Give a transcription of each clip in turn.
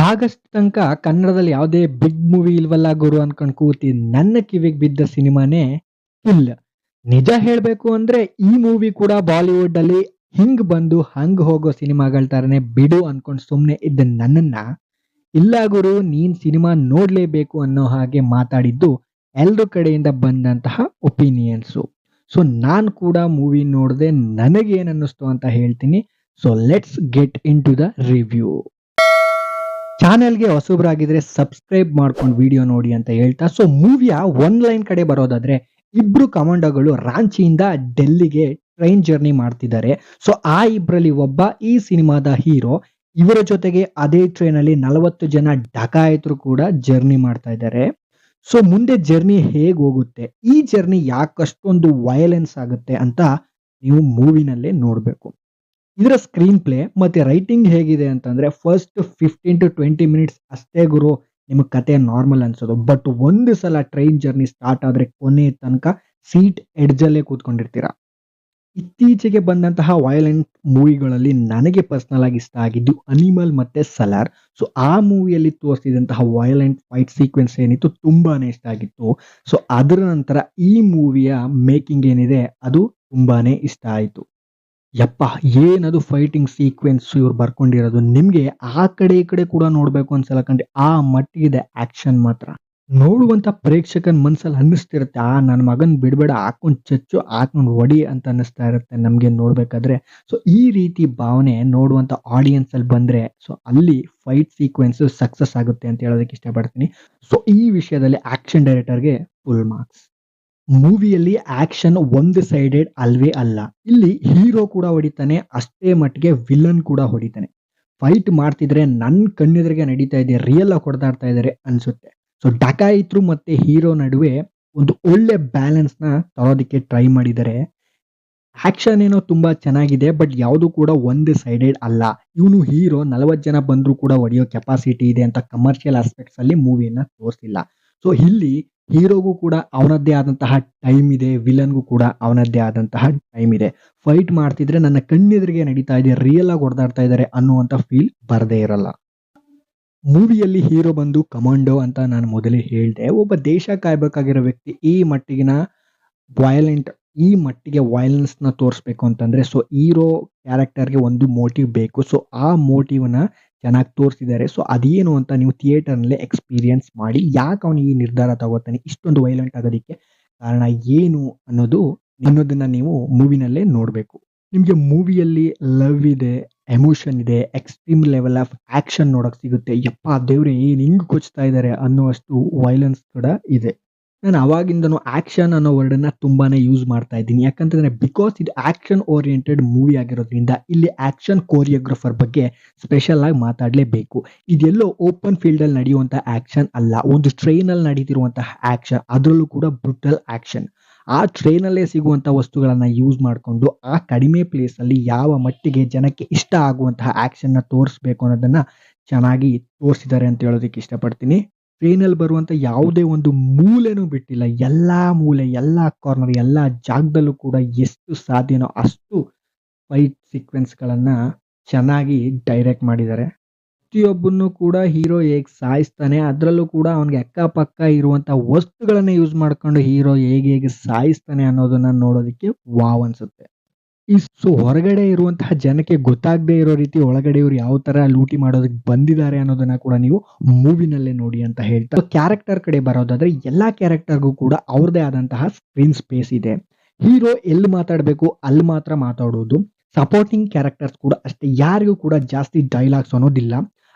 August ತನಕ ಕನ್ನಡದಲ್ಲಿ ಯಾವುದೇ ಬಿಗ್ ಮೂವಿ ಇಲ್ವಲ್ಲ ಗುರು ಅನ್ಕೊಂಡ್ ಕೂತಿ ನನ್ನ ಕಿವಿಗೆ ಬಿದ್ದ ಸಿನಿಮಾನೇ ಕಿಲ್. ನಿಜ ಹೇಳ್ಬೇಕು ಅಂದ್ರೆ ಈ ಮೂವಿ ಕೂಡ ಬಾಲಿವುಡ್ ಅಲ್ಲಿ ಹಿಂಗ್ ಬಂದು ಹಂಗ್ ಹೋಗೋ ಸಿನಿಮಾಗಳ ತರನೇ ಬಿಡು ಅನ್ಕೊಂಡ್ ಸುಮ್ನೆ ಇದ್ದ ನನ್ನನ್ನ ಇಲ್ಲ ಗುರು ನೀನ್ ಸಿನಿಮಾ ನೋಡ್ಲೇಬೇಕು ಅನ್ನೋ ಹಾಗೆ ಮಾತಾಡಿದ್ದು ಎಲ್ರ ಕಡೆಯಿಂದ ಬಂದಂತಹ ಒಪಿನಿಯನ್ಸು. ಸೊ ನಾನ್ ಕೂಡ ಮೂವಿ ನೋಡದೆ ನನಗೇನ್ ಅನ್ನಿಸ್ತು ಅಂತ ಹೇಳ್ತೀನಿ. So let's get into the review. ಚಾನೆಲ್ಗೆ ಹೊಸಬ್ರಾಗಿದ್ರೆ ಸಬ್ಸ್ಕ್ರೈಬ್ ಮಾಡ್ಕೊಂಡು ವಿಡಿಯೋ ನೋಡಿ ಅಂತ ಹೇಳ್ತಾ, ಸೊ ಮೂವಿಯ ಒನ್ ಲೈನ್ ಕಡೆ ಬರೋದಾದ್ರೆ, ಇಬ್ರು ಕಮಾಂಡೋಗಳು ರಾಂಚಿಯಿಂದ ಡೆಲ್ಲಿಗೆ ಟ್ರೈನ್ ಜರ್ನಿ ಮಾಡ್ತಿದ್ದಾರೆ. ಸೊ ಆ ಇಬ್ರಲ್ಲಿ ಒಬ್ಬ ಈ ಸಿನಿಮಾದ ಹೀರೋ. ಇವರ ಜೊತೆಗೆ ಅದೇ ಟ್ರೈನ್ ಅಲ್ಲಿ 40 ಜನ ಡಕಾಯಿತರು ಕೂಡ ಜರ್ನಿ ಮಾಡ್ತಾ ಇದ್ದಾರೆ. ಸೊ ಮುಂದೆ ಜರ್ನಿ ಹೇಗ್ ಹೋಗುತ್ತೆ, ಈ ಜರ್ನಿ ಯಾಕಷ್ಟೊಂದು ವಯಲೆನ್ಸ್ ಆಗುತ್ತೆ ಅಂತ ನೀವು ಮೂವಿನಲ್ಲೇ ನೋಡ್ಬೇಕು. ಇದರ ಸ್ಕ್ರೀನ್ ಪ್ಲೇ ಮತ್ತೆ ರೈಟಿಂಗ್ ಹೇಗಿದೆ ಅಂತಂದ್ರೆ, ಫಸ್ಟ್ 15 to 20 ಮಿನಿಟ್ಸ್ ಅಷ್ಟೇ ಗುರು ನಿಮಗೆ ಕತೆ ನಾರ್ಮಲ್ ಅನ್ಸೋದು. ಬಟ್ ಒಂದು ಸಲ ಟ್ರೈನ್ ಜರ್ನಿ ಸ್ಟಾರ್ಟ್ ಆದ್ರೆ ಕೊನೆ ತನಕ ಸೀಟ್ ಎಡ್ಜಲ್ಲೇ ಕೂತ್ಕೊಂಡಿರ್ತೀರಾ. ಇತ್ತೀಚೆಗೆ ಬಂದಂತಹ ವಯಲೆಂಟ್ ಮೂವಿಗಳಲ್ಲಿ ನನಗೆ ಪರ್ಸನಲ್ ಆಗಿ ಇಷ್ಟ ಆಗಿದ್ದು ಅನಿಮಲ್ ಮತ್ತೆ ಸಲಾರ್. ಸೊ ಆ ಮೂವಿಯಲ್ಲಿ ತೋರಿಸಿದಂತಹ ವಯಲೆಂಟ್ ಫೈಟ್ ಸೀಕ್ವೆನ್ಸ್ ಏನಿತ್ತು ತುಂಬಾನೇ ಇಷ್ಟ ಆಗಿತ್ತು. ಸೊ ಅದರ ನಂತರ ಈ ಮೂವಿಯ ಮೇಕಿಂಗ್ ಏನಿದೆ ಅದು ತುಂಬಾನೇ ಇಷ್ಟ ಆಯಿತು. ಯಪ್ಪ ಏನದು ಫೈಟಿಂಗ್ ಸೀಕ್ವೆನ್ಸ್ ಇವ್ರು ಬರ್ಕೊಂಡಿರೋದು, ನಿಮ್ಗೆ ಆ ಕಡೆ ಈ ಕಡೆ ಕೂಡ ನೋಡ್ಬೇಕು ಅನ್ಸಲ್ಲ ಕಂಡ್ರೆ, ಆ ಮಟ್ಟಿಗಿದೆ ಆಕ್ಷನ್ ಮಾತ್ರ. ನೋಡುವಂತ ಪ್ರೇಕ್ಷಕನ್ ಮನ್ಸಲ್ಲಿ ಅನ್ನಿಸ್ತಿರುತ್ತೆ, ನನ್ನ ಮಗನ್ ಬಿಡ್ಬೇಡ, ಹಾಕೊಂಡ್ ಚಚ್ಚು, ಹಾಕೊಂಡ್ ಹೊಡಿ ಅಂತ ಅನ್ನಿಸ್ತಾ ಇರುತ್ತೆ ನಮ್ಗೆ ನೋಡ್ಬೇಕಾದ್ರೆ. ಸೊ ಈ ರೀತಿ ಭಾವನೆ ನೋಡುವಂತ ಆಡಿಯನ್ಸ್ ಅಲ್ಲಿ ಬಂದ್ರೆ, ಸೊ ಅಲ್ಲಿ ಫೈಟ್ ಸೀಕ್ವೆನ್ಸ್ ಸಕ್ಸಸ್ ಆಗುತ್ತೆ ಅಂತ ಹೇಳೋದಕ್ಕೆ ಇಷ್ಟಪಡ್ತೀನಿ. ಸೊ ಈ ವಿಷಯದಲ್ಲಿ ಆಕ್ಷನ್ ಡೈರೆಕ್ಟರ್ಗೆ ಫುಲ್ ಮಾರ್ಕ್ಸ್. ಮೂವಿಯಲ್ಲಿ ಆಕ್ಷನ್ ಒಂದು ಸೈಡೆಡ್ ಅಲ್ವೇ ಅಲ್ಲ. ಇಲ್ಲಿ ಹೀರೋ ಕೂಡ ಹೊಡಿತಾನೆ, ಅಷ್ಟೇ ಮಟ್ಟಿಗೆ ವಿಲನ್ ಕೂಡ ಹೊಡಿತಾನೆ. ಫೈಟ್ ಮಾಡ್ತಿದ್ರೆ ನನ್ ಕಣ್ಣೆದುರಿಗೆ ನಡೀತಾ ಇದೆ, ರಿಯಲ್ ಆಗಿ ಹೊಡೆದಾಡ್ತಾ ಇದಾರೆ ಅನ್ಸುತ್ತೆ. ಸೊ ಡಕಾಯಿತ್ರು ಮತ್ತೆ ಹೀರೋ ನಡುವೆ ಒಂದು ಒಳ್ಳೆ ಬ್ಯಾಲೆನ್ಸ್ ನ ತರೋದಕ್ಕೆ ಟ್ರೈ ಮಾಡಿದ್ದಾರೆ. ಆಕ್ಷನ್ ಏನೋ ತುಂಬಾ ಚೆನ್ನಾಗಿದೆ, ಬಟ್ ಯಾವುದು ಕೂಡ ಒಂದು ಸೈಡೆಡ್ ಅಲ್ಲ. ಇವನು ಹೀರೋ 40 ಜನ ಬಂದ್ರು ಕೂಡ ಹೊಡೆಯೋ ಕೆಪಾಸಿಟಿ ಇದೆ ಅಂತ ಕಮರ್ಷಿಯಲ್ ಆಸ್ಪೆಕ್ಟ್ಸ್ ಅಲ್ಲಿ ಮೂವಿಯನ್ನ ತೋರಿಸಿಲ್ಲ. ಸೊ ಇಲ್ಲಿ ಹೀರೋಗೂ ಕೂಡ ಅವನದ್ದೇ ಆದಂತಹ ಟೈಮ್ ಇದೆ, ವಿಲನ್ಗೂ ಕೂಡ ಅವನದ್ದೇ ಆದಂತಹ ಟೈಮ್ ಇದೆ. ಫೈಟ್ ಮಾಡ್ತಿದ್ರೆ ನನ್ನ ಕಣ್ಣೆದುರಿಗೆ ನಡೀತಾ ಇದೆ, ರಿಯಲ್ ಆಗಿ ಹೊಡೆದಾಡ್ತಾ ಇದ್ದಾರೆ ಅನ್ನುವಂತ ಫೀಲ್ ಬರದೇ ಇರಲ್ಲ. ಮೂವಿಯಲ್ಲಿ ಹೀರೋ ಬಂದು ಕಮಾಂಡೋ ಅಂತ ನಾನು ಮೊದಲೇ ಹೇಳ್ದೆ. ಒಬ್ಬ ದೇಶ ಕಾಯ್ಬೇಕಾಗಿರೋ ವ್ಯಕ್ತಿ ಈ ಮಟ್ಟಿಗೆ ವೈಲೆನ್ಸ್ ನ ತೋರಿಸ್ಬೇಕು ಅಂತಂದ್ರೆ, ಸೊ ಹೀರೋ ಕ್ಯಾರೆಕ್ಟರ್ಗೆ ಒಂದು ಮೋಟಿವ್ ಬೇಕು. ಸೊ ಆ ಮೋಟಿವ್ ನ ಚೆನ್ನಾಗಿ ತೋರಿಸಿದ್ದಾರೆ. ಸೊ ಅದೇನು ಅಂತ ನೀವು ಥಿಯೇಟರ್ ನಲ್ಲೇ ಎಕ್ಸ್ಪೀರಿಯನ್ಸ್ ಮಾಡಿ, ಯಾಕೆ ಅವನು ಈ ನಿರ್ಧಾರ ತಗೋತಾನೆ, ಇಷ್ಟೊಂದು ವೈಲೆಂಟ್ ಆಗೋದಕ್ಕೆ ಕಾರಣ ಏನು ಅನ್ನೋದನ್ನ ನೀವು ಮೂವಿನಲ್ಲೇ ನೋಡ್ಬೇಕು. ನಿಮ್ಗೆ ಮೂವಿಯಲ್ಲಿ ಲವ್ ಇದೆ, ಎಮೋಷನ್ ಇದೆ, ಎಕ್ಸ್ಟ್ರೀಮ್ ಲೆವೆಲ್ ಆಫ್ ಆಕ್ಷನ್ ನೋಡಕ್ ಸಿಗುತ್ತೆ. ಯಪ್ಪ ದೇವ್ರೆ ಏನ್ ಹಿಂಗ್ ಕೊಚ್ತಾ ಇದ್ದಾರೆ ಅನ್ನುವಷ್ಟು ವೈಲೆನ್ಸ್ ಕೂಡ ಇದೆ. ನಾನು ಅವಾಗಿಂದನು ಆಕ್ಷನ್ ಅನ್ನೋ ವರ್ಡ್ ಅನ್ನ ತುಂಬಾನೇ ಯೂಸ್ ಮಾಡ್ತಾ ಇದ್ದೀನಿ. ಯಾಕಂತಂದ್ರೆ ಬಿಕಾಸ್ ಇದು ಆಕ್ಷನ್ ಓರಿಯೆಂಟೆಡ್ ಮೂವಿ ಆಗಿರೋದ್ರಿಂದ ಇಲ್ಲಿ ಆಕ್ಷನ್ ಕೋರಿಯೋಗ್ರಫರ್ ಬಗ್ಗೆ ಸ್ಪೆಷಲ್ ಆಗಿ ಮಾತಾಡ್ಲೇಬೇಕು. ಇದೆಲ್ಲೋ ಓಪನ್ ಫೀಲ್ಡ್ ಅಲ್ಲಿ ನಡೆಯುವಂತಹ ಆಕ್ಷನ್ ಅಲ್ಲ, ಒಂದು ಟ್ರೈನ್ ಅಲ್ಲಿ ನಡೀತಿರುವಂತಹ ಆಕ್ಷನ್, ಅದರಲ್ಲೂ ಕೂಡ ಬ್ರುಟಲ್ ಆಕ್ಷನ್. ಆ ಟ್ರೈನ್ ಅಲ್ಲೇ ಸಿಗುವಂತ ವಸ್ತುಗಳನ್ನ ಯೂಸ್ ಮಾಡಿಕೊಂಡು ಆ ಕಡಿಮೆ ಪ್ಲೇಸ್ ಅಲ್ಲಿ ಯಾವ ಮಟ್ಟಿಗೆ ಜನಕ್ಕೆ ಇಷ್ಟ ಆಗುವಂತಹ ಆಕ್ಷನ್ ನ ತೋರಿಸ್ಬೇಕು ಅನ್ನೋದನ್ನ ಚೆನ್ನಾಗಿ ತೋರಿಸಿದ್ದಾರೆ ಅಂತ ಹೇಳೋದಕ್ಕೆ ಇಷ್ಟಪಡ್ತೀನಿ. ಟ್ರೈನಲ್ಲಿ ಬರುವಂತ ಯಾವುದೇ ಒಂದು ಮೂಲೆನೂ ಬಿಟ್ಟಿಲ್ಲ, ಎಲ್ಲಾ ಮೂಲೆ, ಎಲ್ಲಾ ಕಾರ್ನರ್, ಎಲ್ಲಾ ಜಾಗದಲ್ಲೂ ಕೂಡ ಎಷ್ಟು ಸಾಧ್ಯನೋ ಅಷ್ಟು ಫೈಟ್ ಸೀಕ್ವೆನ್ಸ್ ಗಳನ್ನ ಚೆನ್ನಾಗಿ ಡೈರೆಕ್ಟ್ ಮಾಡಿದ್ದಾರೆ. ಪ್ರತಿಯೊಬ್ಬನ್ನು ಕೂಡ ಹೀರೋ ಹೇಗ್ ಸಾಯಿಸ್ತಾನೆ, ಅದ್ರಲ್ಲೂ ಕೂಡ ಅವನಿಗೆ ಅಕ್ಕಪಕ್ಕ ಇರುವಂತ ವಸ್ತುಗಳನ್ನ ಯೂಸ್ ಮಾಡ್ಕೊಂಡು ಹೀರೋ ಹೇಗೆ ಸಾಯಿಸ್ತಾನೆ ಅನ್ನೋದನ್ನ ನೋಡೋದಕ್ಕೆ ವಾವ್ ಅನ್ಸುತ್ತೆ. ಸೊ ಹೊರಗಡೆ ಇರುವಂತಹ ಜನಕ್ಕೆ ಗೊತ್ತಾಗದೆ ಇರೋ ರೀತಿ ಒಳಗಡೆ ಇವ್ರು ಯಾವ ತರ ಲೂಟಿ ಮಾಡೋದಕ್ಕೆ ಬಂದಿದ್ದಾರೆ ಅನ್ನೋದನ್ನ ಕೂಡ ನೀವು ಮೂವಿನಲ್ಲೇ ನೋಡಿ ಅಂತ ಹೇಳ್ತಾ, ಕ್ಯಾರೆಕ್ಟರ್ ಕಡೆ ಬರೋದಾದ್ರೆ ಎಲ್ಲಾ ಕ್ಯಾರೆಕ್ಟರ್ಗೂ ಕೂಡ ಅವ್ರದೇ ಆದಂತಹ ಸ್ಕ್ರೀನ್ ಸ್ಪೇಸ್ ಇದೆ. ಹೀರೋ ಎಲ್ಲಿ ಮಾತಾಡ್ಬೇಕು ಅಲ್ಲಿ ಮಾತ್ರ ಮಾತಾಡೋದು. ಸಪೋರ್ಟಿಂಗ್ ಕ್ಯಾರೆಕ್ಟರ್ಸ್ ಕೂಡ ಅಷ್ಟೇ, ಯಾರಿಗೂ ಕೂಡ ಜಾಸ್ತಿ ಡೈಲಾಗ್ಸ್ ಅನ್ನೋದಿಲ್ಲ.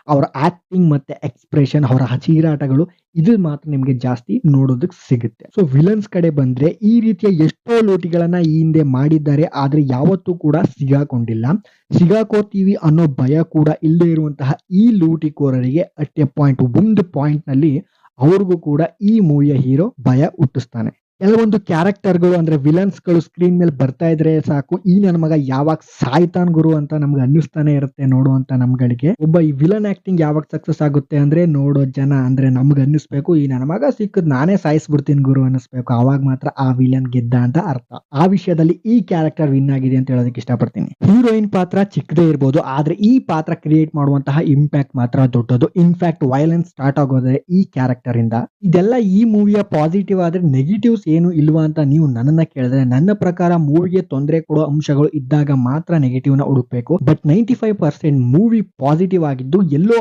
ಅವರ ಆಕ್ಟಿಂಗ್ ಮತ್ತೆ ಎಕ್ಸ್ಪ್ರೆಷನ್, ಅವರ ಚೀರಾಟಗಳು, ಇದು ಮಾತ್ರ ನಿಮ್ಗೆ ಜಾಸ್ತಿ ನೋಡೋದಕ್ಕೆ ಸಿಗುತ್ತೆ. ಸೊ ವಿಲನ್ಸ್ ಕಡೆ ಬಂದ್ರೆ ಈ ರೀತಿಯ ಎಷ್ಟೋ ಲೂಟಿಗಳನ್ನ ಈ ಹಿಂದೆ ಮಾಡಿದ್ದಾರೆ, ಆದ್ರೆ ಯಾವತ್ತೂ ಕೂಡ ಸಿಗಾಕೊಂಡಿಲ್ಲ. ಸಿಗಾಕೋತೀವಿ ಅನ್ನೋ ಭಯ ಕೂಡ ಇಲ್ಲದೆ ಇರುವಂತಹ ಈ ಲೂಟಿಕೋರರಿಗೆ ಅಟ್ ಎ ಪಾಯಿಂಟ್, ಒಂದು ಪಾಯಿಂಟ್ ನಲ್ಲಿ ಅವ್ರಿಗೂ ಕೂಡ ಈ ಮೂವಿಯ ಹೀರೋ ಭಯ ಹುಟ್ಟಿಸ್ತಾನೆ. ಕೆಲವೊಂದು ಕ್ಯಾರೆಕ್ಟರ್ಗಳು ಅಂದ್ರೆ ವಿಲನ್ಸ್ ಗಳು ಸ್ಕ್ರೀನ್ ಮೇಲೆ ಬರ್ತಾ ಇದ್ರೆ ಸಾಕು, ಈ ನನ್ನ ಮಗ ಯಾವಾಗ ಸಾಯ್ತಾನ್ ಗುರು ಅಂತ ನಮ್ಗೆ ಅನ್ನಿಸ್ತಾನೆ ಇರುತ್ತೆ ನೋಡುವಂತ ನಮ್ಗಳಿಗೆ. ಒಬ್ಬ ಈ ವಿಲನ್ ಆಕ್ಟಿಂಗ್ ಯಾವಾಗ ಸಕ್ಸಸ್ ಆಗುತ್ತೆ ಅಂದ್ರೆ ನೋಡೋ ಜನ ಅಂದ್ರೆ ನಮ್ಗೆ ಅನ್ನಿಸ್ಬೇಕು ಈ ನನ್ನ ಮಗ ಸಿಕ್ಕದ್ ನಾನೇ ಸಾಯಿಸ್ಬಿಡ್ತೀನಿ ಗುರು ಅನ್ನಿಸ್ಬೇಕು, ಅವಾಗ ಮಾತ್ರ ಆ ವಿಲನ್ ಗೆದ್ದ ಅಂತ ಅರ್ಥ. ಆ ವಿಷಯದಲ್ಲಿ ಈ ಕ್ಯಾರೆಕ್ಟರ್ ವಿನ್ ಆಗಿದೆ ಅಂತ ಹೇಳೋದಕ್ಕೆ ಇಷ್ಟಪಡ್ತೀನಿ. ಹೀರೋಯಿನ್ ಪಾತ್ರ ಚಿಕ್ಕದೇ ಇರ್ಬೋದು, ಆದ್ರೆ ಈ ಪಾತ್ರ ಕ್ರಿಯೇಟ್ ಮಾಡುವಂತಹ ಇಂಪ್ಯಾಕ್ಟ್ ಮಾತ್ರ ದೊಡ್ಡದು. ಇನ್ಫ್ಯಾಕ್ಟ್ ವೈಲೆನ್ಸ್ ಸ್ಟಾರ್ಟ್ ಆಗೋದ್ರೆ ಈ ಕ್ಯಾರೆಕ್ಟರ್ ಇಂದ. ಇದೆಲ್ಲ ಈ ಮೂವಿಯ ಪಾಸಿಟಿವ್ ಆದ್ರೆ ನೆಗೆಟಿವ್ಸ್ ಏನು ಇಲ್ವಾ ಅಂತ ನೀವು ನನ್ನನ್ನ ಕೇಳಿದ್ರೆ, ನನ್ನ ಪ್ರಕಾರ ಮೂವಿಗೆ ತೊಂದರೆ ಕೊಡೋ ಅಂಶಗಳು ಇದ್ದಾಗ ಮಾತ್ರ ನೆಗೆಟಿವ್ ನ ಹುಡುಕ್ಬೇಕು. ಬಟ್ 95% ಮೂವಿ ಪಾಸಿಟಿವ್ ಆಗಿದ್ದು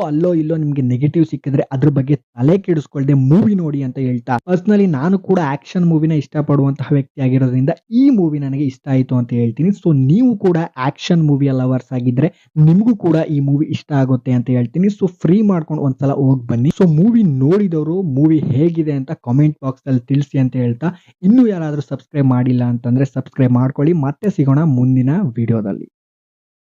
ಅಲ್ಲೋ ಇಲ್ಲೋ ನಿಮ್ಗೆ ನೆಗೆಟಿವ್ ಸಿಕ್ಕಿದ್ರೆ ಅದ್ರ ಬಗ್ಗೆ ತಲೆ ಕೆಡಿಸ್ಕೊಳ್ದೆ ಮೂವಿ ನೋಡಿ ಅಂತ ಹೇಳ್ತಾ, ಪರ್ಸನಲಿ ನಾನು ಕೂಡ ಆಕ್ಷನ್ ಮೂವಿನ ಇಷ್ಟಪಡುವಂತಹ ವ್ಯಕ್ತಿ ಆಗಿರೋದ್ರಿಂದ ಈ ಮೂವಿ ನನಗೆ ಇಷ್ಟ ಆಯ್ತು ಅಂತ ಹೇಳ್ತೀನಿ. ಸೊ ನೀವು ಕೂಡ ಆಕ್ಷನ್ ಮೂವಿಯ ಲವರ್ಸ್ ಆಗಿದ್ರೆ ನಿಮಗೂ ಕೂಡ ಈ ಮೂವಿ ಇಷ್ಟ ಆಗುತ್ತೆ ಅಂತ ಹೇಳ್ತೀನಿ. ಸೊ ಫ್ರೀ ಮಾಡ್ಕೊಂಡು ಒಂದ್ಸಲ ಹೋಗಿ ಬನ್ನಿ. ಸೊ ಮೂವಿ ನೋಡಿದವರು ಮೂವಿ ಹೇಗಿದೆ ಅಂತ ಕಾಮೆಂಟ್ ಬಾಕ್ಸ್ ಅಲ್ಲಿ ತಿಳಿಸಿ ಅಂತ ಹೇಳ್ತಾ, ಇನ್ನೂ ಯಾರಾದ್ರೂ ಸಬ್ಸ್ಕ್ರೈಬ್ ಮಾಡಿಲ್ಲ ಅಂತಂದ್ರೆ ಸಬ್ಸ್ಕ್ರೈಬ್ ಮಾಡ್ಕೊಳ್ಳಿ. ಮತ್ತೆ ಸಿಗೋಣ ಮುಂದಿನ ವಿಡಿಯೋದಲ್ಲಿ.